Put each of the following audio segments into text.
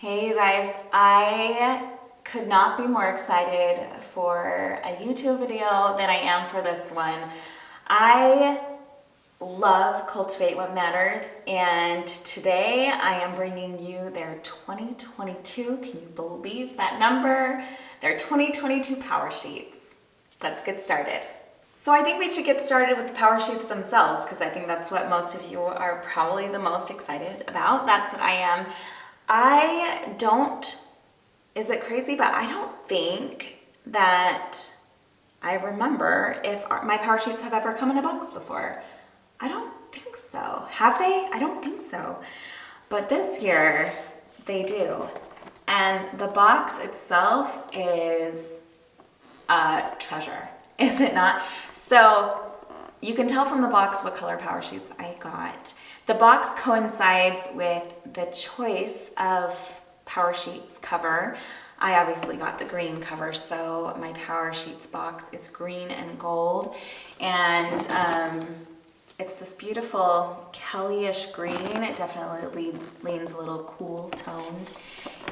Hey you guys, I could not be more excited for a YouTube video than I am for this one. I love Cultivate What Matters, and today I am bringing you their 2022, can you believe that number? Their 2022 Power Sheets. Let's get started. So I think we should get started with the Power Sheets themselves because I think that's what most of you are probably the most excited about. That's what I am. Is it crazy, but I don't think that I remember if my Power Sheets have ever come in a box before. I don't think so. Have they? I don't think so. But this year, they do. And the box itself is a treasure, is it not? So you can tell from the box what color Power Sheets I got. The box coincides with the choice of Power Sheets cover. I obviously got the green cover, so my Power Sheets box is green and gold. And it's this beautiful Kelly-ish green. It definitely leans a little cool toned.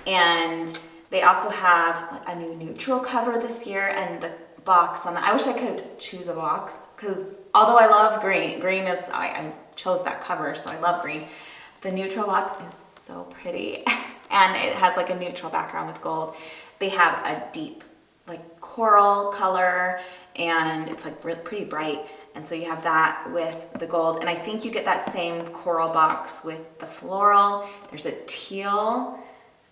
And they also have a new neutral cover this year, and the box on that. I wish I could choose a box because although I love green is, I chose that cover, so I love green. The neutral box is so pretty and it has like a neutral background with gold. They have a deep like coral color and it's like pretty bright. And so you have that with the gold. And I think you get that same coral box with the floral. There's a teal.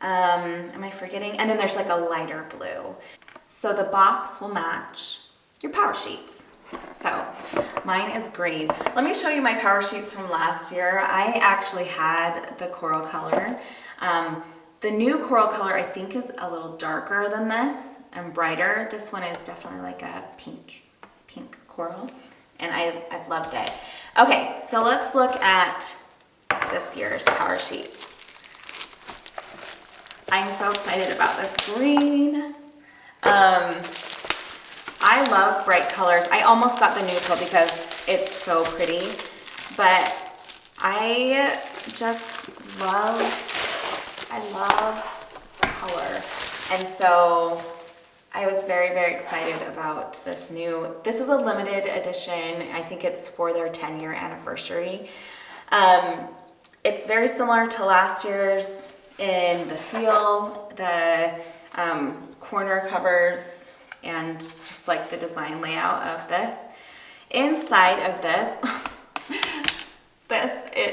Am I forgetting? And then there's like a lighter blue. So the box will match your Power Sheets. So mine is green. Let me show you my Power Sheets from last year. I actually had the coral color. The new coral color I think is a little darker than this and brighter. This one is definitely like a pink coral, and I've loved it. Okay, so let's look at this year's Power Sheets. I'm so excited about this green. I love bright colors. I almost got the neutral because it's so pretty, but I just love color. And so I was very, very excited about this is a limited edition. I think it's for their 10-year anniversary. It's very similar to last year's in the feel, the corner covers, and just like the design layout of this. Inside of this,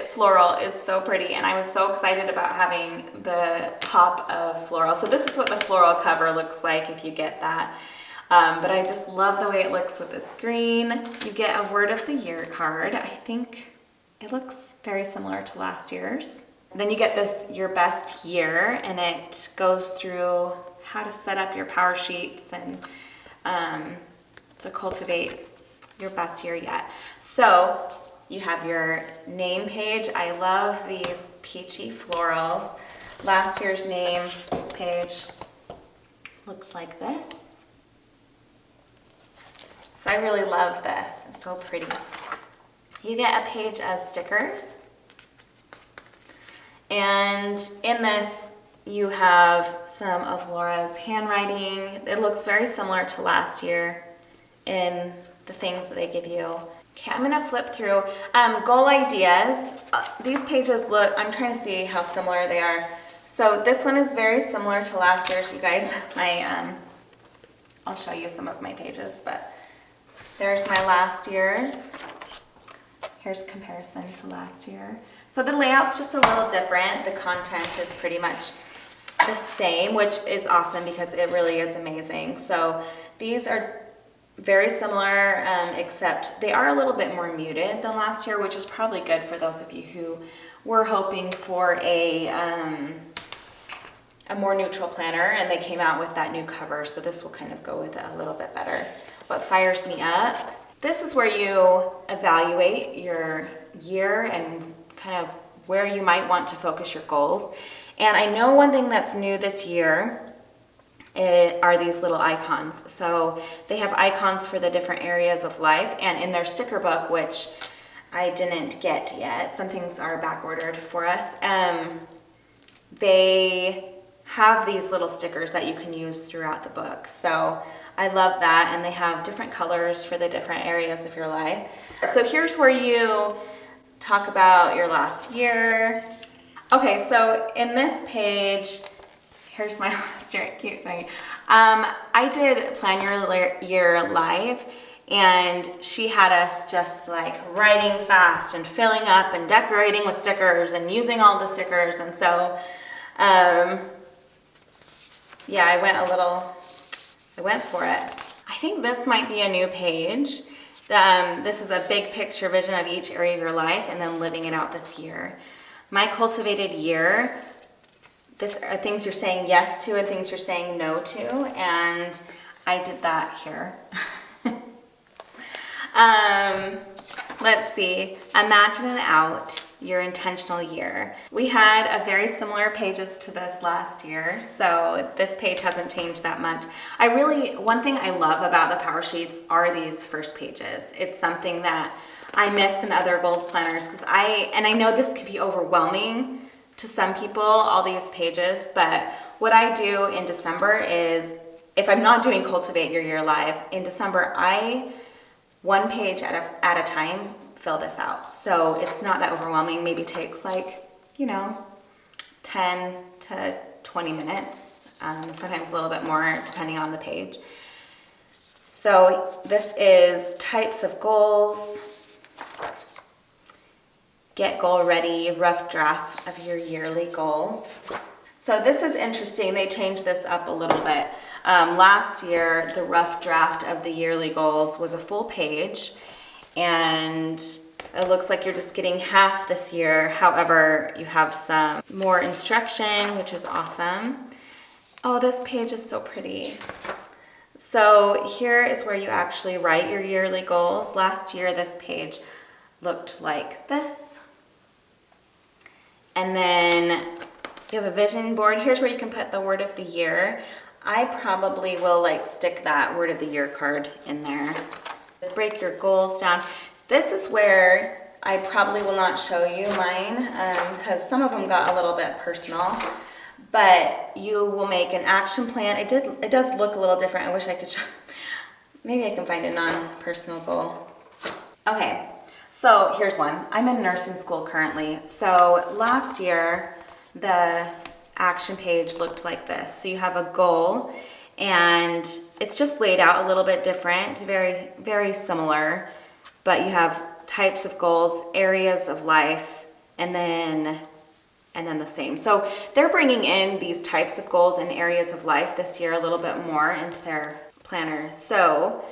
floral is so pretty, and I was so excited about having the pop of floral. So this is what the floral cover looks like if you get that. But I just love the way it looks with this green. You get a word of the year card. I think it looks very similar to last year's. Then you get this your best year, and it goes through how to set up your Power Sheets and to cultivate your best year yet. So you have your name page. I love these peachy florals. Last year's name page looked like this. So I really love this. It's so pretty. You get a page of stickers. And in this, you have some of Laura's handwriting. It looks very similar to last year in the things that they give you. Okay, I'm gonna flip through. Goal ideas. These pages look, I'm trying to see how similar they are. So this one is very similar to last year's, you guys. I'll show you some of my pages, but there's my last year's. Here's a comparison to last year. So the layout's just a little different. The content is pretty much the same, which is awesome because it really is amazing. So these are very similar, except they are a little bit more muted than last year, which is probably good for those of you who were hoping for a more neutral planner, and they came out with that new cover, so this will kind of go with it a little bit better. What fires me up, this is where you evaluate your year and kind of where you might want to focus your goals. And I know one thing that's new this year are these little icons. So they have icons for the different areas of life, and in their sticker book, which I didn't get yet, some things are back ordered for us, they have these little stickers that you can use throughout the book. So I love that, and they have different colors for the different areas of your life. So here's where you talk about your last year. Okay, so in this page, here's my last year. I keep doing it. I did Plan Your Year Live, and she had us just like writing fast and filling up and decorating with stickers and using all the stickers. And so, yeah, I went for it. I think this might be a new page. This is a big picture vision of each area of your life and then living it out this year. My cultivated year, this are things you're saying yes to and things you're saying no to, and I did that here. Let's see, imagine it out, your intentional year. We had a very similar pages to this last year, so this page hasn't changed that much. One thing I love about the Powersheets are these first pages. It's something that I miss in other gold planners, because I know this could be overwhelming to some people, all these pages, but what I do in December is, if I'm not doing Cultivate Your Year Live, in December, one page at a time, fill this out. So it's not that overwhelming. Maybe takes like, 10 to 20 minutes, sometimes a little bit more depending on the page. So this is types of goals, get goal ready, rough draft of your yearly goals. So this is interesting. They changed this up a little bit. Last year, the rough draft of the yearly goals was a full page, and it looks like you're just getting half this year. However, you have some more instruction, which is awesome. Oh, this page is so pretty. So here is where you actually write your yearly goals. Last year, this page looked like this. And then you have a vision board. Here's where you can put the word of the year. I probably will stick that word of the year card in there. Just break your goals down. This is where I probably will not show you mine, because some of them got a little bit personal. But you will make an action plan. It does look a little different. I wish I could show. Maybe I can find a non-personal goal. Okay, so here's one. I'm in nursing school currently. So last year, the action page looked like this. So you have a goal, and it's just laid out a little bit different, very, very similar, but you have types of goals, areas of life, and then the same. So they're bringing in these types of goals and areas of life this year a little bit more into their planner. So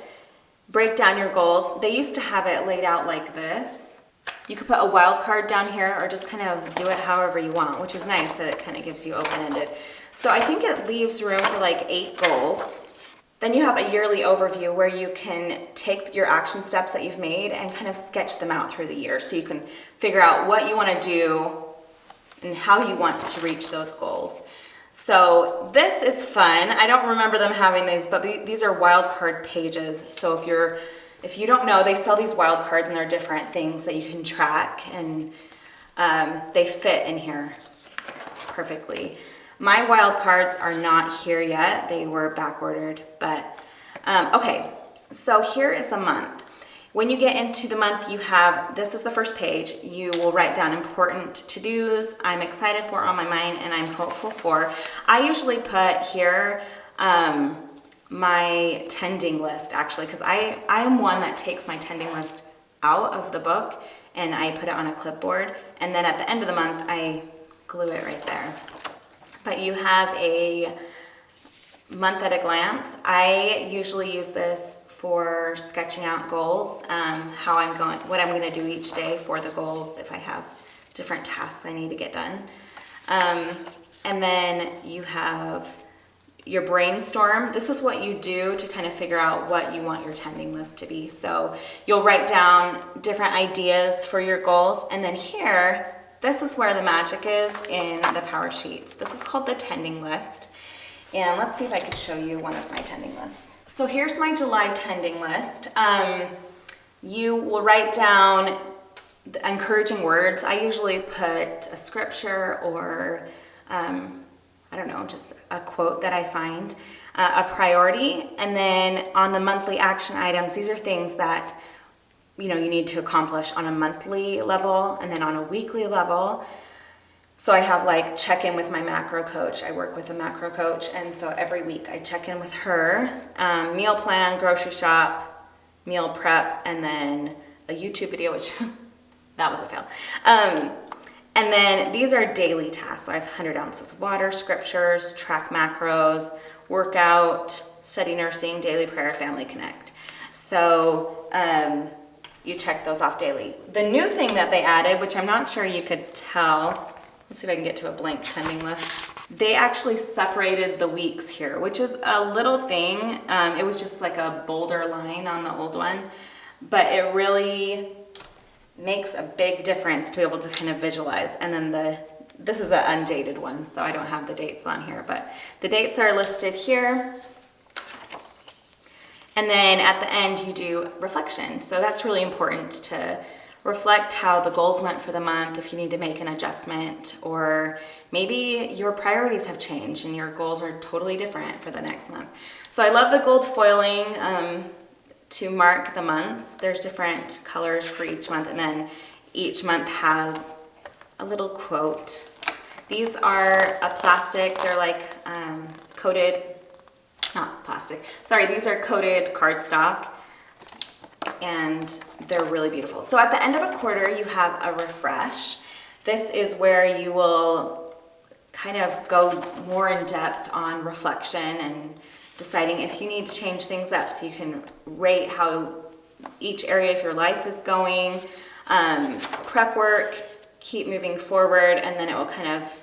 break down your goals. They used to have it laid out like this. You could put a wild card down here or just kind of do it however you want, which is nice that it kind of gives you open-ended. So I think it leaves room for 8 goals. Then you have a yearly overview where you can take your action steps that you've made and kind of sketch them out through the year, so you can figure out what you want to do and how you want to reach those goals. So this is fun. I don't remember them having these, but these are wild card pages. So if you don't know, they sell these wild cards, and they're different things that you can track, and they fit in here perfectly. My wild cards are not here yet. They were back ordered, but okay. So here is the month. When you get into the month, this is the first page. You will write down important to-dos, I'm excited for, on my mind, and I'm hopeful for. I usually put here my tending list, actually, because I am one that takes my tending list out of the book and I put it on a clipboard, and then at the end of the month I glue it right there. But you have a month at a glance. I usually use this for sketching out goals, what I'm going to do each day for the goals if I have different tasks I need to get done. And then you have your brainstorm. This is what you do to kind of figure out what you want your tending list to be. So you'll write down different ideas for your goals, and then here, this is where the magic is in the Powersheets. This is called the tending list. And let's see if I could show you one of my tending lists. So here's my July tending list. You will write down the encouraging words. I usually put a scripture or I don't know, just a quote that I find, a priority. And then on the monthly action items, these are things that, you know, you need to accomplish on a monthly level and then on a weekly level. So I have like check in with my macro coach. I work with a macro coach. And so every week I check in with her, meal plan, grocery shop, meal prep, and then a YouTube video, which that was a fail. And then these are daily tasks. So I have 100 ounces of water, scriptures, track macros, workout, study nursing, daily prayer, family connect. So you check those off daily. The new thing that they added, which I'm not sure you could tell, let's see if I can get to a blank tending list. They actually separated the weeks here, which is a little thing. It was just like a bolder line on the old one, but it really makes a big difference to be able to kind of visualize. And then this is an undated one, so I don't have the dates on here, but the dates are listed here. And then at the end you do reflection. So that's really important to reflect how the goals went for the month, if you need to make an adjustment, or maybe your priorities have changed and your goals are totally different for the next month. So I love the gold foiling to mark the months. There's different colors for each month, and then each month has a little quote. These are a plastic, they're like coated, not plastic, sorry, these are coated cardstock, and they're really beautiful. So at the end of a quarter, you have a refresh. This is where you will kind of go more in depth on reflection and deciding if you need to change things up so you can rate how each area of your life is going, prep work, keep moving forward, and then it will kind of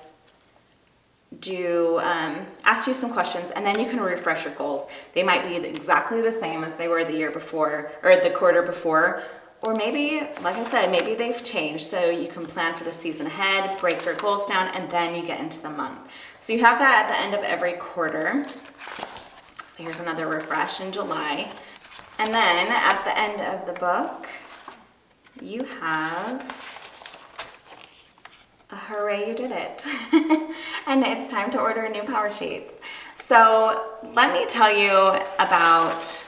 ask you some questions, and then you can refresh your goals. They might be exactly the same as they were the year before or the quarter before, or maybe, like I said, maybe they've changed. So you can plan for the season ahead, break your goals down, and then you get into the month. So you have that at the end of every quarter. So here's another refresh in July. And then at the end of the book, you have a hooray, you did it. And it's time to order new Powersheets. So let me tell you about,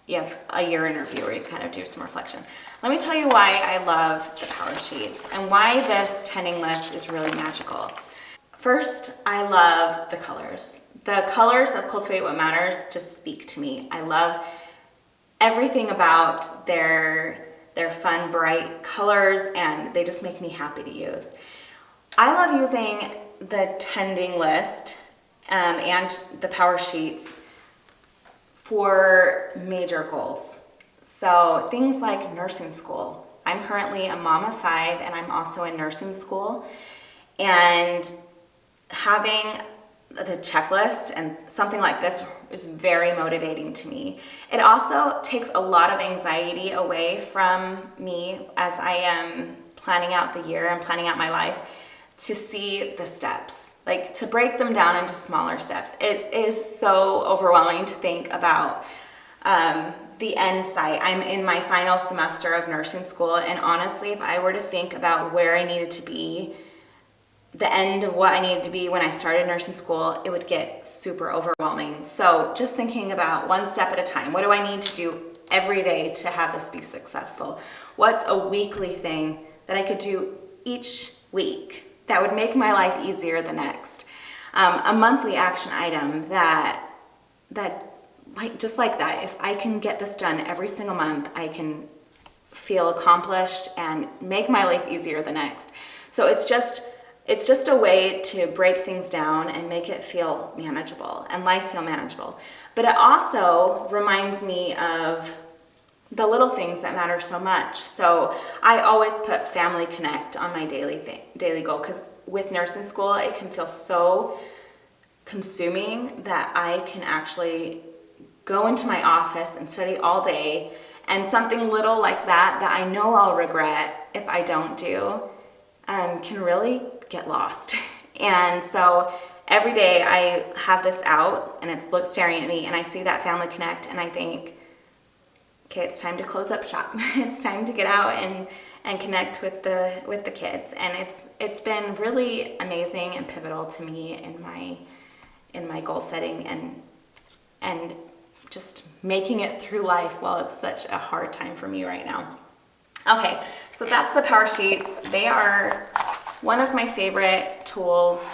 you have a year interview where you kind of do some reflection. Let me tell you why I love the Powersheets and why this tending list is really magical. First, I love the colors. The colors of Cultivate What Matters just speak to me. I love everything about their fun, bright colors, and they just make me happy to use. I love using the tending list and the Powersheets for major goals. So things like nursing school. I'm currently a mom of 5, and I'm also in nursing school. And having the checklist and something like this is very motivating to me. It also takes a lot of anxiety away from me as I am planning out the year and planning out my life, to see the steps, like to break them down into smaller steps. It is so overwhelming to think about the end sight. I'm in my final semester of nursing school, and honestly, if I were to think about where I needed to be, the end of what I needed to be when I started nursing school, it would get super overwhelming. So just thinking about one step at a time. What do I need to do every day to have this be successful? What's a weekly thing that I could do each week that would make my life easier the next? A monthly action item that like just like that. If I can get this done every single month, I can feel accomplished and make my life easier the next. So it's just a way to break things down and make it feel manageable and life feel manageable. But it also reminds me of the little things that matter so much. So I always put family connect on my daily goal, because with nursing school, it can feel so consuming that I can actually go into my office and study all day, and something little like that I know I'll regret if I don't do, can really get lost. And so every day I have this out and it's staring at me, and I see that family connect, and I think, okay, it's time to close up shop. It's time to get out and connect with the kids. And it's been really amazing and pivotal to me in my goal setting and just making it through life while it's such a hard time for me right now. Okay, so that's the Powersheets. They are one of my favorite tools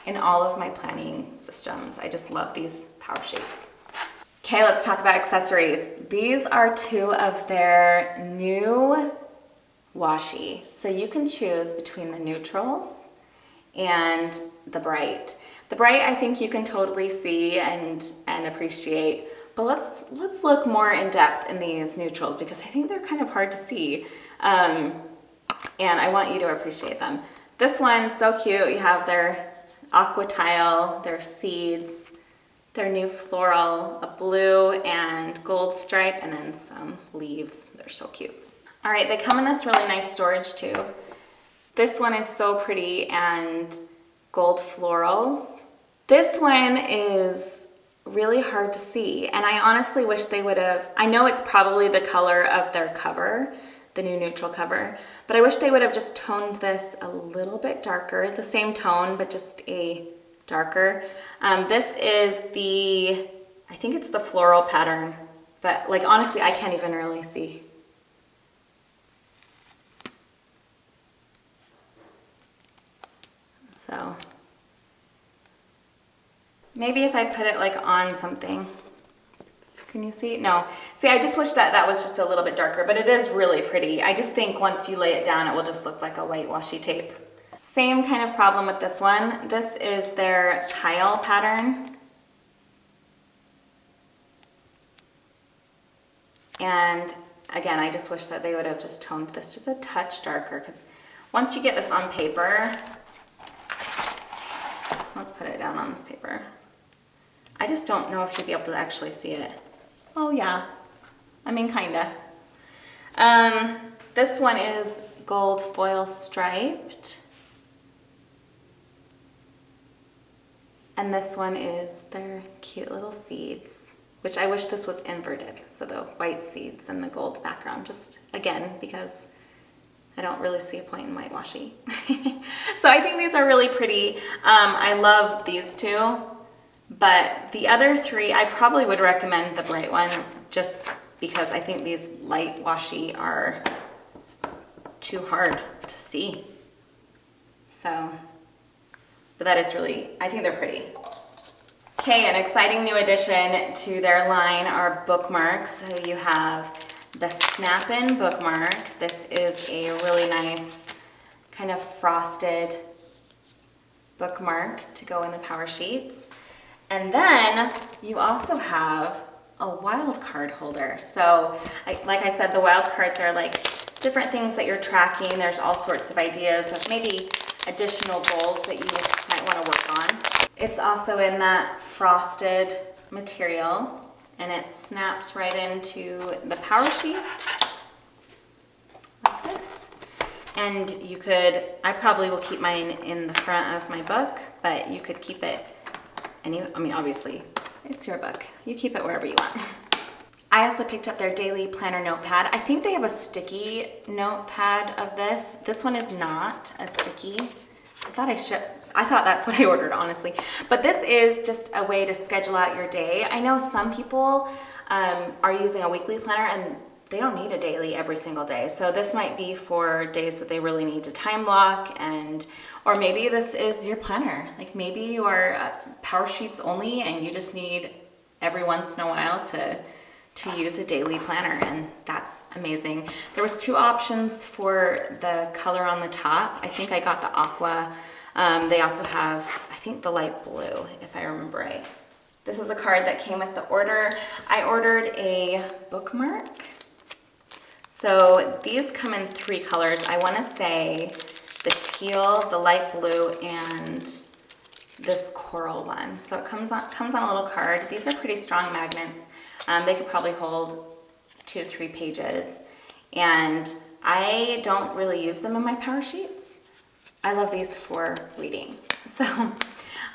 in all of my planning systems. I just love these Powersheets. Okay, let's talk about accessories. These are two of their new washi. So you can choose between the neutrals and the bright. The bright, I think you can totally see and appreciate, but let's look more in depth in these neutrals because I think they're kind of hard to see, and I want you to appreciate them. This one's so cute. You have their aqua tile, their seeds, their new floral, a blue and gold stripe, and then some leaves. They're so cute. All right, they come in this really nice storage tube. This one is so pretty and gold florals. This one is really hard to see, and I honestly wish they would have, I know it's probably the color of their cover, the new neutral cover, but I wish they would have just toned this a little bit darker, the same tone, but just a darker. This is I think it's the floral pattern, but like honestly, I can't even really see. So maybe if I put it like on something, can you see? No. See, I just wish that was just a little bit darker, but it is really pretty. I just think once you lay it down, it will just look like a white washi tape. Same kind of problem with this one. This is their tile pattern. And again, I just wish that they would have just toned this just a touch darker, because once you get this on paper, let's put it down on this paper. I just don't know if you'll be able to actually see it. Oh yeah, I mean kinda. This one is gold foil striped. And this one is their cute little seeds, which I wish this was inverted. So the white seeds and the gold background, just again, because I don't really see a point in white washi. So I think these are really pretty. I love these two, but the other three, I probably would recommend the bright one just because I think these light washi are too hard to see. So, but that is really, I think they're pretty. Okay, an exciting new addition to their line are bookmarks. So you have the Snap-in bookmark. This is a really nice kind of frosted bookmark to go in the Powersheets. And then you also have a wild card holder. So like I said, the wild cards are like different things that you're tracking. There's all sorts of ideas of maybe additional goals that you might want to work on. It's also in that frosted material, and it snaps right into the Powersheets like this. And you could, I probably will keep mine in the front of my book, but you could keep it I mean, obviously, it's your book. You keep it wherever you want. I also picked up their daily planner notepad. I think they have a sticky notepad of this. This one is not a sticky. I thought that's what I ordered, honestly. But this is just a way to schedule out your day. I know some people are using a weekly planner and they don't need a daily every single day. So this might be for days that they really need to time block, or maybe this is your planner. Like maybe you are Powersheets only and you just need every once in a while to use a daily planner, and that's amazing. There was 2 options for the color on the top. I think I got the aqua. They also have, I think, the light blue, if I remember right. This is a card that came with the order. I ordered a bookmark. So these come in 3 colors. I want to say the teal, the light blue, and this coral one. So it comes on a little card. These are pretty strong magnets. They could probably hold 2 to 3 pages. And I don't really use them in my Powersheets. I love these for reading. So I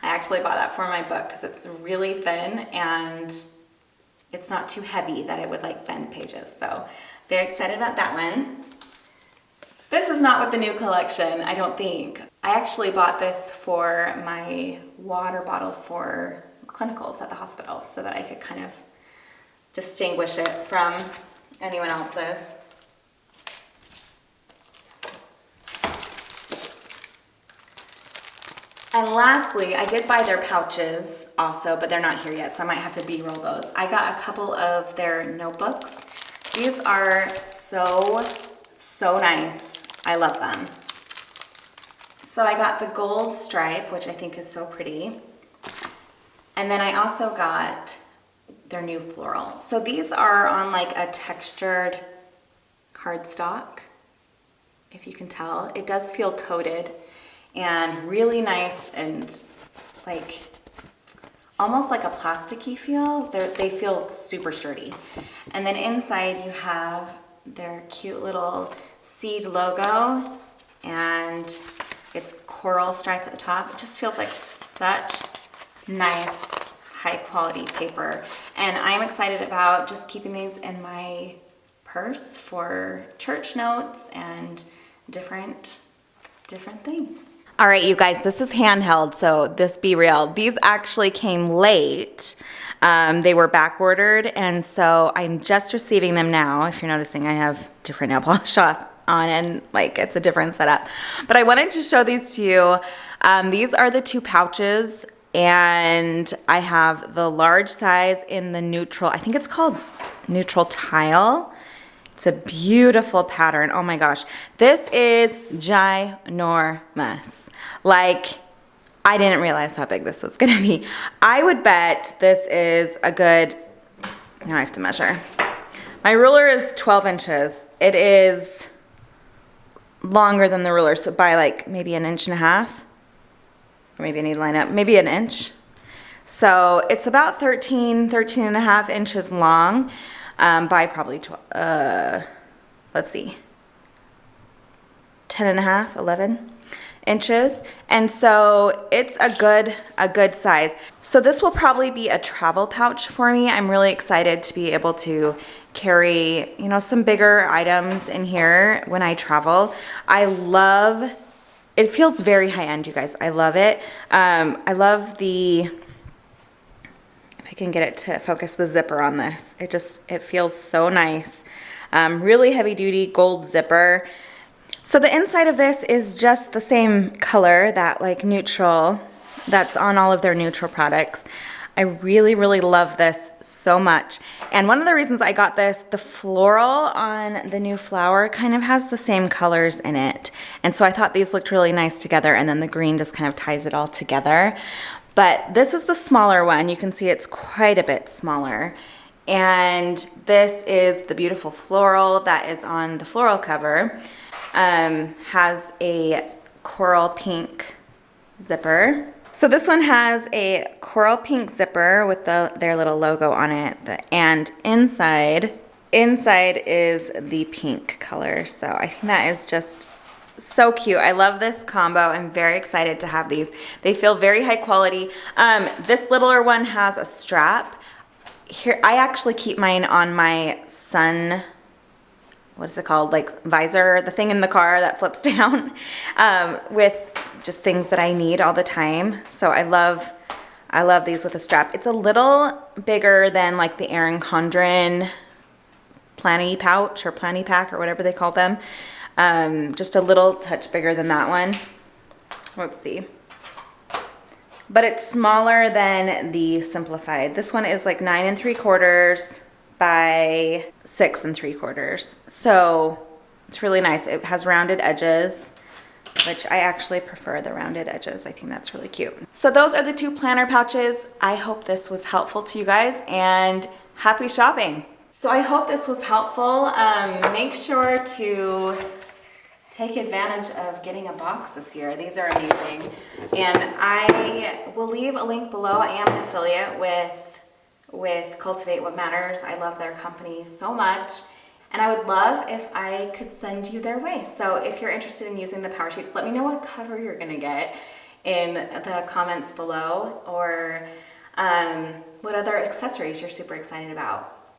actually bought that for my book because it's really thin and it's not too heavy that it would like bend pages. So very excited about that one. This is not with the new collection, I don't think. I actually bought this for my water bottle for clinicals at the hospital so that I could kind of distinguish it from anyone else's. And lastly, I did buy their pouches also, but they're not here yet, so I might have to B-roll those. I got a couple of their notebooks. These are so nice. I love them. So I got the gold stripe, which I think is so pretty. And then I also got their new floral. So these are on like a textured cardstock, if you can tell. It does feel coated and really nice and like almost like a plasticky feel. They feel super sturdy. And then inside you have their cute little seed logo and it's coral stripe at the top. It just feels like such nice high quality paper. And I'm excited about just keeping these in my purse for church notes and different things. All right, you guys, this is handheld, so this be real. These actually came late. They were back ordered, and so I'm just receiving them now. If you're noticing, I have different nail polish off on, and like it's a different setup. But I wanted to show these to you. These are the two pouches, and I have the large size in the neutral. I think it's called neutral tile. It's a beautiful pattern. Oh my gosh. This is ginormous. Like, I didn't realize how big this was gonna be. I would bet this is a good, now I have to measure. My ruler is 12 inches. It is longer than the ruler, so by like maybe an inch and a half. Or maybe I need to line up, maybe an inch. So it's about 13 and a half inches long. By probably 12, let's see, 10 and a half, 11 inches. And so it's a good size. So this will probably be a travel pouch for me. I'm really excited to be able to carry, you know, some bigger items in here when I travel. It feels very high end, you guys. I love it. I love the, I can get it to focus, the zipper on this. It feels so nice. Really heavy duty gold zipper. So the inside of this is just the same color, that like neutral, that's on all of their neutral products. I really love this so much. And one of the reasons I got this, the floral on the new flower kind of has the same colors in it. And so I thought these looked really nice together, and then the green just kind of ties it all together. But this is the smaller one. You can see it's quite a bit smaller. And this is the beautiful floral that is on the floral cover. Has a coral pink zipper. So this one has a coral pink zipper with their little logo on it. And inside is the pink color. So I think that is just so cute. I love this combo. I'm very excited to have these. They feel very high quality. This littler one has a strap. Here, I actually keep mine on my sun, what is it called? Like visor, the thing in the car that flips down, with just things that I need all the time. So I love these with a strap. It's a little bigger than like the Erin Condren planny pouch or planny pack or whatever they call them. Just a little touch bigger than that one. Let's see. But it's smaller than the Simplified. This one is like 9 3/4 by 6 3/4. So it's really nice. It has rounded edges, which I actually prefer the rounded edges. I think that's really cute. So those are the two planner pouches. I hope this was helpful to you guys, and happy shopping. So I hope this was helpful. Make sure to take advantage of getting a box this year. These are amazing. And I will leave a link below. I am an affiliate with Cultivate What Matters. I love their company so much. And I would love if I could send you their way. So if you're interested in using the Powersheets, let me know what cover you're gonna get in the comments below, or what other accessories you're super excited about.